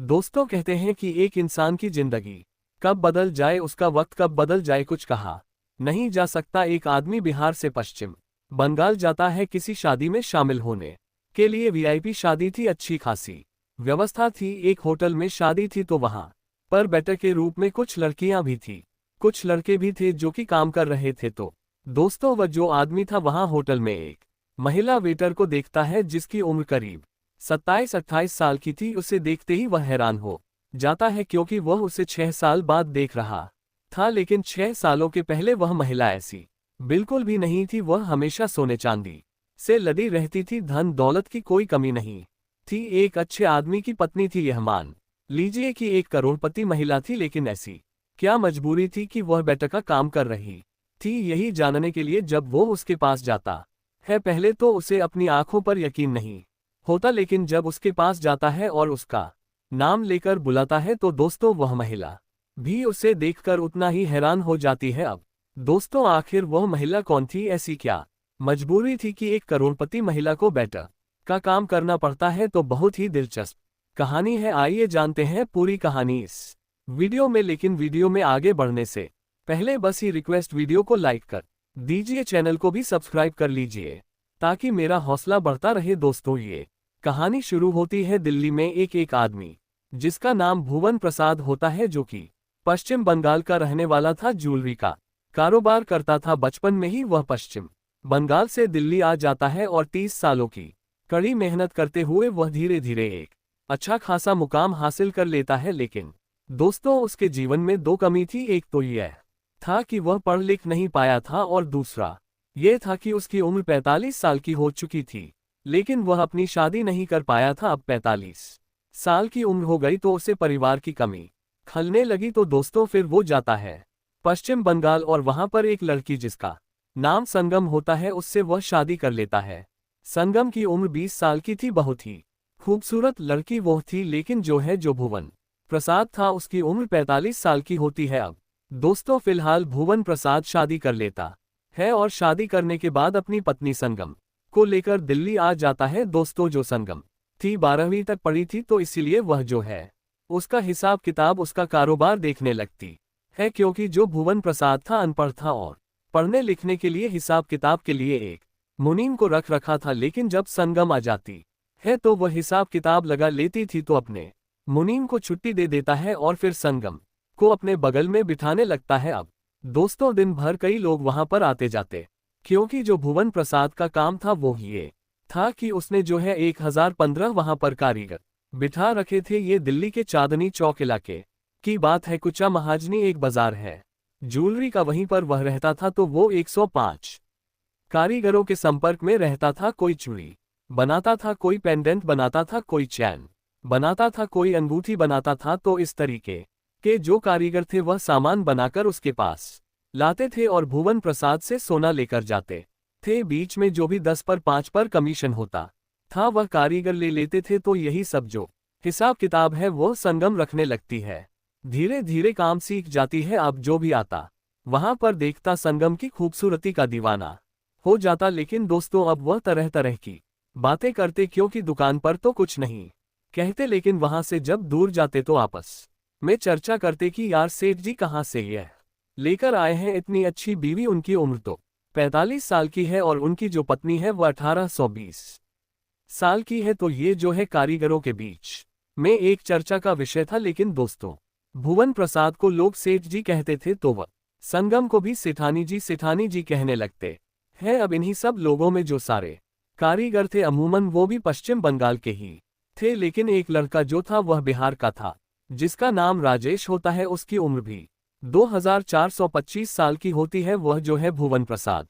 दोस्तों कहते हैं कि एक इंसान की जिंदगी कब बदल जाए, उसका वक्त कब बदल जाए, कुछ कहा नहीं जा सकता। एक आदमी बिहार से पश्चिम बंगाल जाता है किसी शादी में शामिल होने के लिए। वीआईपी शादी थी, अच्छी खासी व्यवस्था थी, एक होटल में शादी थी। तो वहां पर वेटर के रूप में कुछ लड़कियां भी थी, कुछ लड़के भी थे जो कि काम कर रहे थे। तो दोस्तों वह जो आदमी था वहां होटल में एक महिला वेटर को देखता है जिसकी उम्र करीब 27-28 साल की थी। उसे देखते ही वह हैरान हो जाता है क्योंकि वह उसे 6 साल बाद देख रहा था, लेकिन 6 सालों के पहले वह महिला ऐसी बिल्कुल भी नहीं थी। वह हमेशा सोने चांदी से लदी रहती थी, धन दौलत की कोई कमी नहीं थी, एक अच्छे आदमी की पत्नी थी। यह मान लीजिए कि एक करोड़पति महिला थी, लेकिन ऐसी क्या मजबूरी थी कि वह बेटा का काम कर रही थी। यही जानने के लिए जब वो उसके पास जाता है, पहले तो उसे अपनी आंखों पर यकीन नहीं होता, लेकिन जब उसके पास जाता है और उसका नाम लेकर बुलाता है तो दोस्तों वह महिला भी उसे देखकर उतना ही हैरान हो जाती है। अब दोस्तों आखिर वह महिला कौन थी, ऐसी क्या मजबूरी थी कि एक करोड़पति महिला को बेटा का काम करना पड़ता है। तो बहुत ही दिलचस्प कहानी है, आइए जानते हैं पूरी कहानी इस वीडियो में। लेकिन वीडियो में आगे बढ़ने से पहले बस ही रिक्वेस्ट, वीडियो को लाइक कर दीजिए, चैनल को भी सब्सक्राइब कर लीजिए ताकि मेरा हौसला बढ़ता रहे। दोस्तों ये कहानी शुरू होती है दिल्ली में एक आदमी जिसका नाम भुवन प्रसाद होता है, जो कि पश्चिम बंगाल का रहने वाला था, ज्वेलरी का कारोबार करता था। बचपन में ही वह पश्चिम बंगाल से दिल्ली आ जाता है और 30 सालों की कड़ी मेहनत करते हुए वह धीरे धीरे एक अच्छा खासा मुकाम हासिल कर लेता है। लेकिन दोस्तों उसके जीवन में दो कमी थी, एक तो यह था कि वह पढ़ लिख नहीं पाया था और दूसरा यह था कि उसकी उम्र 45 साल की हो चुकी थी, लेकिन वह अपनी शादी नहीं कर पाया था। अब 45 साल की उम्र हो गई तो उसे परिवार की कमी खलने लगी। तो दोस्तों फिर वो जाता है पश्चिम बंगाल और वहां पर एक लड़की जिसका नाम संगम होता है, उससे वह शादी कर लेता है। संगम की उम्र 20 साल की थी, बहुत ही खूबसूरत लड़की वो थी, लेकिन जो भुवन प्रसाद था उसकी उम्र 45 साल की होती है। अब दोस्तों फिलहाल भुवन प्रसाद शादी कर लेता है और शादी करने के बाद अपनी पत्नी संगम को लेकर दिल्ली आ जाता है। दोस्तों जो संगम थी 12वीं तक पढ़ी थी, तो इसीलिए वह जो है उसका हिसाब किताब, उसका कारोबार देखने लगती है, क्योंकि जो भुवन प्रसाद था अनपढ़ था और पढ़ने लिखने के लिए हिसाब किताब के लिए एक मुनीम को रख रखा था। लेकिन जब संगम आ जाती है तो वह हिसाब किताब लगा लेती थी, तो अपने मुनीम को छुट्टी दे देता है और फिर संगम को अपने बगल में बिठाने लगता है। अब दोस्तों दिन भर कई लोग वहां पर आते जाते, क्योंकि जो भुवन प्रसाद का काम था वो ये था कि उसने जो है 1015 वहां पर कारीगर बिठा रखे थे। ये दिल्ली के चांदनी चौक इलाके की बात है। कुचा महाजनी एक बाजार है ज्वेलरी का, वहीं पर वह रहता था। तो वो 105 कारीगरों के संपर्क में रहता था। कोई चूड़ी बनाता था, कोई पेंडेंट बनाता था, कोई चैन बनाता था, कोई अंगूठी बनाता था। तो इस तरीके के जो कारीगर थे वह सामान बनाकर उसके पास लाते थे और भुवन प्रसाद से सोना लेकर जाते थे। बीच में जो भी 10 पर 5 पर कमीशन होता था वह कारीगर ले लेते थे। तो यही सब जो हिसाब किताब है वो संगम रखने लगती है। धीरे धीरे काम सीख जाती है। अब जो भी आता वहां पर देखता संगम की खूबसूरती का दीवाना हो जाता। लेकिन दोस्तों अब वह तरह तरह की बातें करते, क्योंकि दुकान पर तो कुछ नहीं कहते, लेकिन वहां से जब दूर जाते तो आपस में चर्चा करते कि यार सेठ जी कहाँ से यह लेकर आए हैं इतनी अच्छी बीवी। उनकी उम्र तो 45 साल की है और उनकी जो पत्नी है वह 1820 साल की है। तो ये जो है कारीगरों के बीच में एक चर्चा का विषय था। लेकिन दोस्तों भुवन प्रसाद को लोग सेठ जी कहते थे, तो वह संगम को भी सेठानी जी कहने लगते हैं। अब इन्हीं सब लोगों में जो सारे कारीगर थे अमूमन वो भी पश्चिम बंगाल के ही थे, लेकिन एक लड़का जो था वह बिहार का था जिसका नाम राजेश होता है। उसकी उम्र भी 2425 साल की होती है। वह जो है भुवन प्रसाद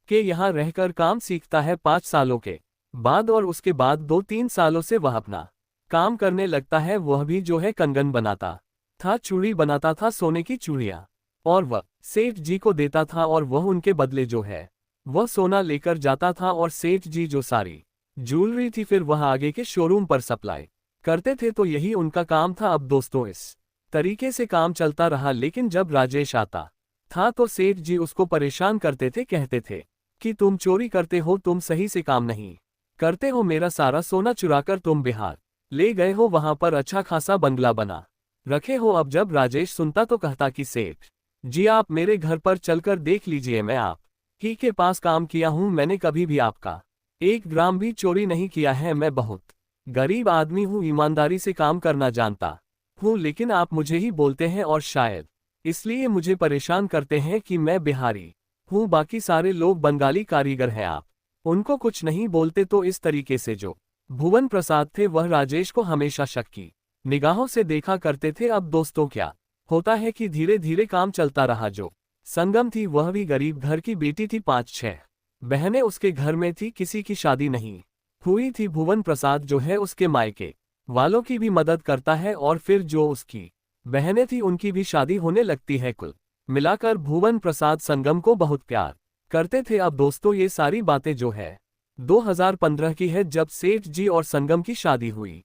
के यहाँ रहकर काम सीखता है 5 सालों के बाद, और उसके बाद 2-3 सालों से वह अपना काम करने लगता है। वह भी जो है कंगन बनाता था, चूड़ी बनाता था, सोने की चूड़ियां, और वह सेठ जी को देता था और वह उनके बदले जो है वह सोना लेकर जाता था। और सेठ जी जो सारी ज्वेलरी थी फिर वह आगे के शोरूम पर सप्लाई करते थे। तो यही उनका काम था। अब दोस्तों इस तरीके से काम चलता रहा, लेकिन जब राजेश आता था तो सेठ जी उसको परेशान करते थे, कहते थे कि तुम चोरी करते हो, तुम सही से काम नहीं करते हो, मेरा सारा सोना चुराकर तुम बिहार ले गए हो वहां पर अच्छा खासा बंगला बना रखे हो। अब जब राजेश सुनता तो कहता कि सेठ जी आप मेरे घर पर चलकर देख लीजिए, मैं आप ही के पास काम किया हूं, मैंने कभी भी आपका 1 ग्राम भी चोरी नहीं किया है, मैं बहुत गरीब आदमी हूं, ईमानदारी से काम करना जानता हूं, लेकिन आप मुझे ही बोलते हैं और शायद इसलिए मुझे परेशान करते हैं कि मैं बिहारी हूं, बाकी सारे लोग बंगाली कारीगर हैं, आप उनको कुछ नहीं बोलते। तो इस तरीके से जो भुवन प्रसाद थे वह राजेश को हमेशा शक की निगाहों से देखा करते थे। अब दोस्तों क्या होता है कि धीरे धीरे काम चलता रहा। जो संगम थी वह भी गरीब घर की बेटी थी, 5-6 बहनें उसके घर में थी, किसी की शादी नहीं हुई थी। भुवन प्रसाद जो है उसके मायके वालों की भी मदद करता है और फिर जो उसकी बहनें थी उनकी भी शादी होने लगती है। कुल मिलाकर भुवन प्रसाद संगम को बहुत प्यार करते थे। अब दोस्तों ये सारी बातें जो है 2015 की है, जब सेठ जी और संगम की शादी हुई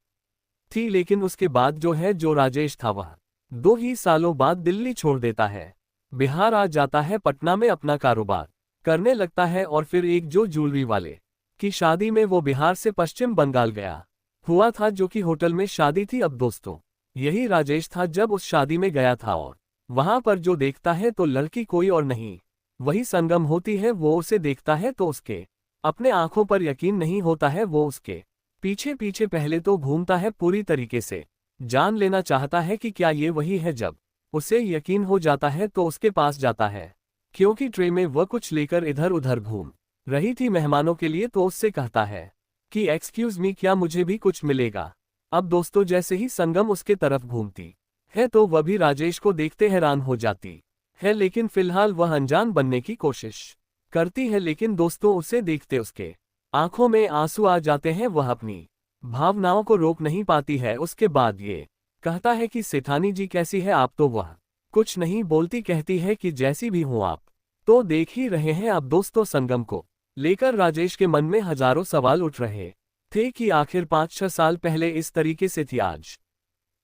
थी, लेकिन उसके बाद जो है जो राजेश था वह 2 ही सालों बाद दिल्ली छोड़ देता है, बिहार आ जाता है, पटना में अपना कारोबार करने लगता है। और फिर एक जो ज्वेलरी वाले की शादी में वो बिहार से पश्चिम बंगाल गया हुआ था, जो कि होटल में शादी थी। अब दोस्तों यही राजेश था जब उस शादी में गया था और वहां पर जो देखता है तो लड़की कोई और नहीं वही संगम होती है। वो उसे देखता है तो उसके अपने आंखों पर यकीन नहीं होता है, वो उसके पीछे पीछे पहले तो घूमता है, पूरी तरीके से जान लेना चाहता है कि क्या ये वही है। जब उसे यकीन हो जाता है तो उसके पास जाता है, क्योंकि ट्रे में वह कुछ लेकर इधर उधर घूम रही थी मेहमानों के लिए, तो उससे कहता है कि एक्सक्यूज मी, क्या मुझे भी कुछ मिलेगा। अब दोस्तों जैसे ही संगम उसके तरफ घूमती है तो वह भी राजेश को देखते हैरान हो जाती है, लेकिन फिलहाल वह अनजान बनने की कोशिश करती है। लेकिन दोस्तों उसे देखते उसके आंखों में आंसू आ जाते हैं, वह अपनी भावनाओं को रोक नहीं पाती है। उसके बाद ये कहता है कि सेठानी जी कैसी है आप, तो वह कुछ नहीं बोलती, कहती है कि जैसी भी हो आप तो देख ही रहे हैं। अब दोस्तों संगम को लेकर राजेश के मन में हजारों सवाल उठ रहे थे कि आखिर 5-6 साल पहले इस तरीके से थी, आज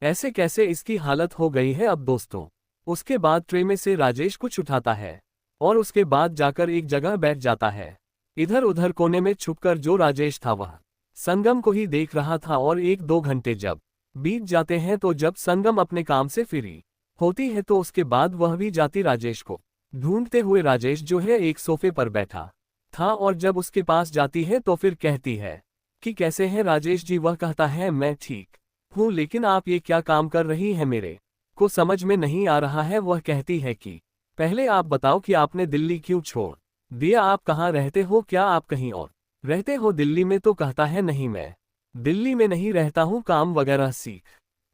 ऐसे कैसे इसकी हालत हो गई है। अब दोस्तों उसके बाद ट्रे में से राजेश कुछ उठाता है और उसके बाद जाकर एक जगह बैठ जाता है, इधर उधर कोने में छुपकर। जो राजेश था वह संगम को ही देख रहा था और 1-2 घंटे जब बीत जाते हैं तो जब संगम अपने काम से फ्री होती है तो उसके बाद वह भी जाती राजेश को ढूंढते हुए। राजेश जो है एक सोफे पर बैठा था और जब उसके पास जाती है तो फिर कहती है कि कैसे हैं राजेश जी। वह कहता है मैं ठीक हूँ, लेकिन आप ये क्या काम कर रही हैं, मेरे को समझ में नहीं आ रहा है। वह कहती है कि पहले आप बताओ कि आपने दिल्ली क्यों छोड़ दिया, आप कहाँ रहते हो, क्या आप कहीं और रहते हो दिल्ली में। तो कहता है नहीं, मैं दिल्ली में नहीं रहता हूँ, काम वगैरह सीख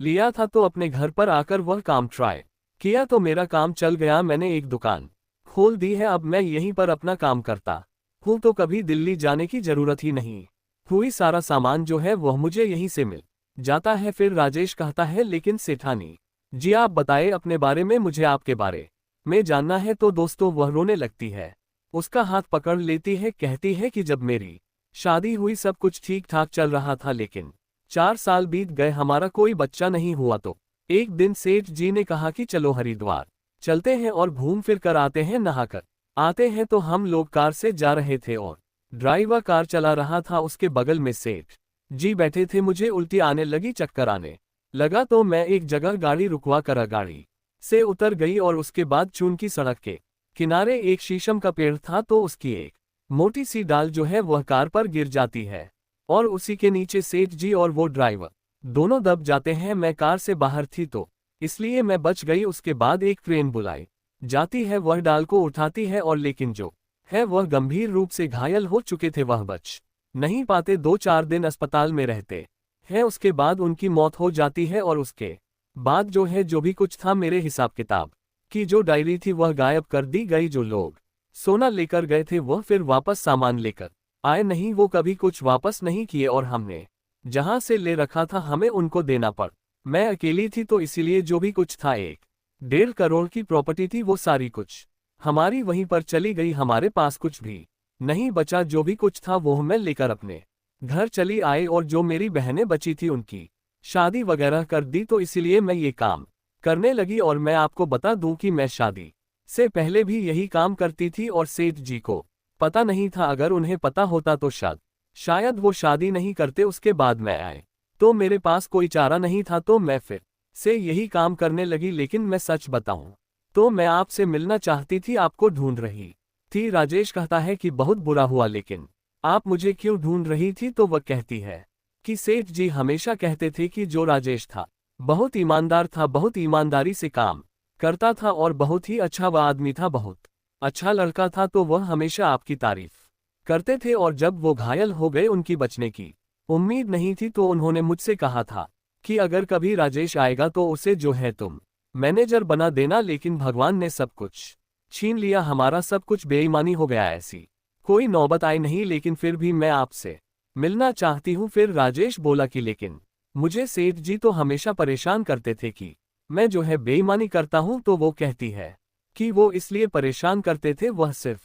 लिया था तो अपने घर पर आकर वह काम ट्राई किया तो मेरा काम चल गया, मैंने एक दुकान खोल दी है, अब मैं यहीं पर अपना काम करता हूँ, तो कभी दिल्ली जाने की जरूरत ही नहीं हुई, सारा सामान जो है वह मुझे यहीं से मिल जाता है। फिर राजेश कहता है लेकिन सेठानी जी आप बताएं अपने बारे में, मुझे आपके बारे में जानना है। तो दोस्तों वह रोने लगती है, उसका हाथ पकड़ लेती है, कहती है कि जब मेरी शादी हुई सब कुछ ठीक ठाक चल रहा था, लेकिन 4 साल बीत गए, हमारा कोई बच्चा नहीं हुआ। तो एक दिन सेठ जी ने कहा कि चलो हरिद्वार चलते हैं और घूम फिर कर आते हैं, नहाकर आते हैं। तो हम लोग कार से जा रहे थे और ड्राइवर कार चला रहा था, उसके बगल में सेठ जी बैठे थे। मुझे उल्टी आने लगी, चक्कर आने लगा, तो मैं एक जगह गाड़ी रुकवा कर गाड़ी से उतर गई और उसके बाद चून की सड़क के किनारे एक शीशम का पेड़ था, तो उसकी एक मोटी सी डाल जो है वह कार पर गिर जाती है और उसी के नीचे सेठ जी और वो ड्राइवर दोनों दब जाते हैं। मैं कार से बाहर थी तो इसलिए मैं बच गई। उसके बाद एक ट्रेन बुलाई जाती है, वह डाल को उठाती है और लेकिन जो है वह गंभीर रूप से घायल हो चुके थे, वह बच नहीं पाते, 2-4 दिन अस्पताल में रहते हैं। उसके बाद उनकी मौत हो जाती है और उसके बाद जो है जो भी कुछ था मेरे हिसाब किताब की जो डायरी थी वह गायब कर दी गई। जो लोग सोना लेकर गए थे वह फिर वापस सामान लेकर आए नहीं, वो कभी कुछ वापस नहीं किए और हमने जहां से ले रखा था हमें उनको देना पड़। मैं अकेली थी तो इसीलिए जो भी कुछ था 1-1.5 करोड़ की प्रॉपर्टी थी, वो सारी कुछ हमारी वहीं पर चली गई, हमारे पास कुछ भी नहीं बचा। जो भी कुछ था वो मैं लेकर अपने घर चली आई और जो मेरी बहनें बची थी उनकी शादी वगैरह कर दी, तो इसीलिए मैं ये काम करने लगी। और मैं आपको बता दूं कि मैं शादी से पहले भी यही काम करती थी और सेठ जी को पता नहीं था, अगर उन्हें पता होता तो शायद वो शादी नहीं करते। उसके बाद मैं आए तो मेरे पास कोई चारा नहीं था तो मैं फिर से यही काम करने लगी। लेकिन मैं सच बताऊं तो मैं आपसे मिलना चाहती थी, आपको ढूंढ रही थी। राजेश कहता है कि बहुत बुरा हुआ, लेकिन आप मुझे क्यों ढूंढ रही थी? तो वह कहती है कि सेठ जी हमेशा कहते थे कि जो राजेश था बहुत ईमानदार था, बहुत ईमानदारी से काम करता था और बहुत ही अच्छा वह आदमी था, बहुत अच्छा लड़का था। तो वह हमेशा आपकी तारीफ करते थे और जब वो घायल हो गए, उनकी बचने की उम्मीद नहीं थी, तो उन्होंने मुझसे कहा था कि अगर कभी राजेश आएगा तो उसे जो है तुम मैनेजर बना देना। लेकिन भगवान ने सब कुछ छीन लिया, हमारा सब कुछ बेईमानी हो गया। ऐसी कोई नौबत आई नहीं, लेकिन फिर भी मैं आपसे मिलना चाहती हूँ। फिर राजेश बोला कि लेकिन मुझे सेठ जी तो हमेशा परेशान करते थे कि मैं जो है बेईमानी करता हूँ। तो वो कहती है कि वो इसलिए परेशान करते थे, वह सिर्फ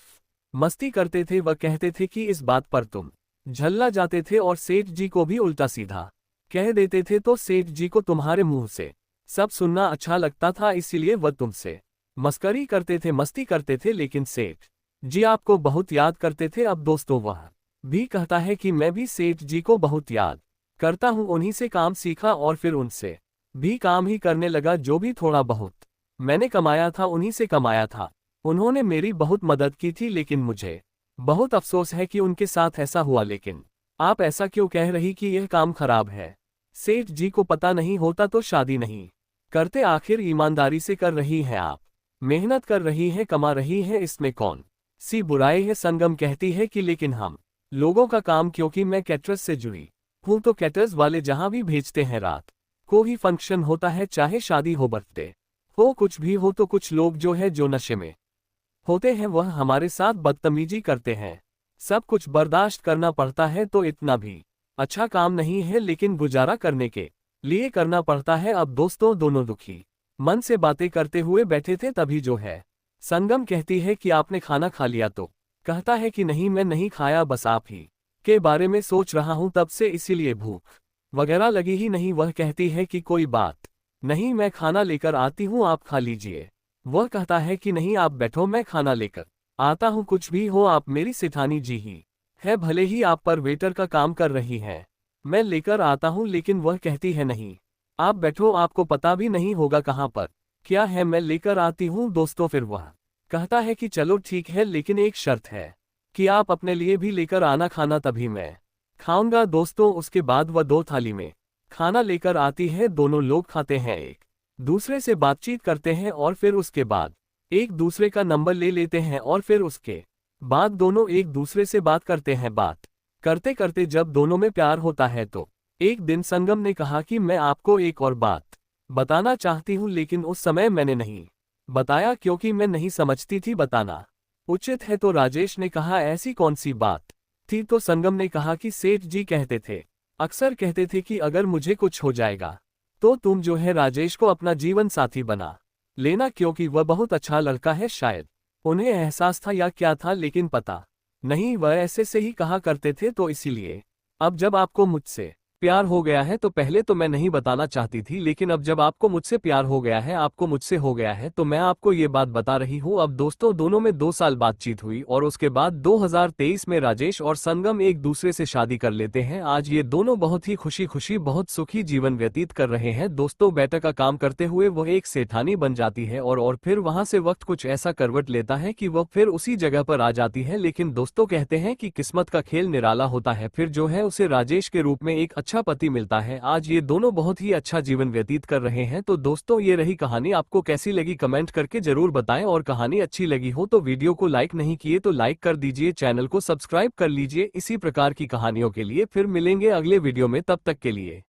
मस्ती करते थे। वह कहते थे कि इस बात पर तुम झल्ला जाते थे और सेठ जी को भी उल्टा सीधा कह देते थे। तो सेठ जी को तुम्हारे मुंह से सब सुनना अच्छा लगता था, इसीलिए वह तुमसे मस्करी करते थे, मस्ती करते थे। लेकिन सेठ जी आपको बहुत याद करते थे। अब दोस्तों वह भी कहता है कि मैं भी सेठ जी को बहुत याद करता हूँ, उन्हीं से काम सीखा और फिर उनसे भी काम ही करने लगा। जो भी थोड़ा बहुत मैंने कमाया था उन्हीं से कमाया था। उन्होंने मेरी बहुत मदद की थी, लेकिन मुझे बहुत अफसोस है कि उनके साथ ऐसा हुआ। लेकिन आप ऐसा क्यों कह रही कि यह काम खराब है? सेठ जी को पता नहीं होता तो शादी नहीं करते। आखिर ईमानदारी से कर रही हैं आप, मेहनत कर रही हैं, कमा रही हैं, इसमें कौन सी बुराई है? संगम कहती है कि लेकिन हम लोगों का काम, क्योंकि मैं कैटरस से जुड़ी हूँ, तो कैटरस वाले जहां भी भेजते हैं, रात को ही फंक्शन होता है, चाहे शादी हो, बर्थडे हो, कुछ भी हो, तो कुछ लोग जो है जो नशे में होते हैं वह हमारे साथ बदतमीजी करते हैं। सब कुछ बर्दाश्त करना पड़ता है, तो इतना भी अच्छा काम नहीं है, लेकिन गुजारा करने के लिए करना पड़ता है। अब दोस्तों दोनों दुखी मन से बातें करते हुए बैठे थे, तभी जो है संगम कहती है कि आपने खाना खा लिया? तो कहता है कि नहीं, मैं नहीं खाया, बस आप ही के बारे में सोच रहा हूं तब से, इसीलिए भूख वगैरह लगी ही नहीं। वह कहती है कि कोई बात नहीं, मैं खाना लेकर आती हूँ, आप खा लीजिए। वह कहता है कि नहीं, आप बैठो, मैं खाना लेकर आता हूँ। कुछ भी हो, आप मेरी सेठानी जी ही है, भले ही आप पर वेटर का काम कर रही हैं, मैं लेकर आता हूँ। लेकिन वह कहती है नहीं, आप बैठो, आपको पता भी नहीं होगा कहाँ पर क्या है, मैं लेकर आती हूँ। दोस्तों फिर वह कहता है कि चलो ठीक है, लेकिन एक शर्त है कि आप अपने लिए भी लेकर आना खाना, तभी मैं खाऊंगा। दोस्तों उसके बाद वह 2 थाली में खाना लेकर आती है, दोनों लोग खाते हैं, एक दूसरे से बातचीत करते हैं और फिर उसके बाद एक दूसरे का नंबर ले लेते हैं और फिर उसके बाद दोनों एक दूसरे से बात करते हैं। बात करते करते जब दोनों में प्यार होता है, तो एक दिन संगम ने कहा कि मैं आपको एक और बात बताना चाहती हूँ, लेकिन उस समय मैंने नहीं बताया क्योंकि मैं नहीं समझती थी बताना उचित है। तो राजेश ने कहा ऐसी कौन सी बात थी? तो संगम ने कहा कि सेठ जी कहते थे, अक्सर कहते थे कि अगर मुझे कुछ हो जाएगा तो तुम जो है राजेश को अपना जीवन साथी बना लेना, क्योंकि वह बहुत अच्छा लड़का है। शायद उन्हें एहसास था या क्या था, लेकिन पता नहीं, वह ऐसे से ही कहा करते थे। तो इसीलिए अब जब आपको मुझसे प्यार हो गया है, तो पहले तो मैं नहीं बताना चाहती थी, लेकिन अब जब आपको मुझसे प्यार हो गया है, आपको मुझसे हो गया है, तो मैं आपको ये बात बता रही हूँ। अब दोस्तों दोनों में 2 साल बातचीत हुई और उसके बाद 2023 में राजेश और संगम एक दूसरे से शादी कर लेते हैं। आज ये दोनों बहुत ही खुशी खुशी, बहुत सुखी जीवन व्यतीत कर रहे हैं। दोस्तों बेटा का काम करते हुए वह एक सेठानी बन जाती है और फिर वहां से वक्त कुछ ऐसा करवट लेता है कि वह फिर उसी जगह पर आ जाती है। लेकिन दोस्तों कहते हैं कि किस्मत का खेल निराला होता है, फिर जो है उसे राजेश के रूप में एक अच्छा पति मिलता है। आज ये दोनों बहुत ही अच्छा जीवन व्यतीत कर रहे हैं। तो दोस्तों ये रही कहानी, आपको कैसी लगी कमेंट करके जरूर बताएं, और कहानी अच्छी लगी हो तो वीडियो को लाइक नहीं किए तो लाइक कर दीजिए, चैनल को सब्सक्राइब कर लीजिए इसी प्रकार की कहानियों के लिए। फिर मिलेंगे अगले वीडियो में, तब तक के लिए।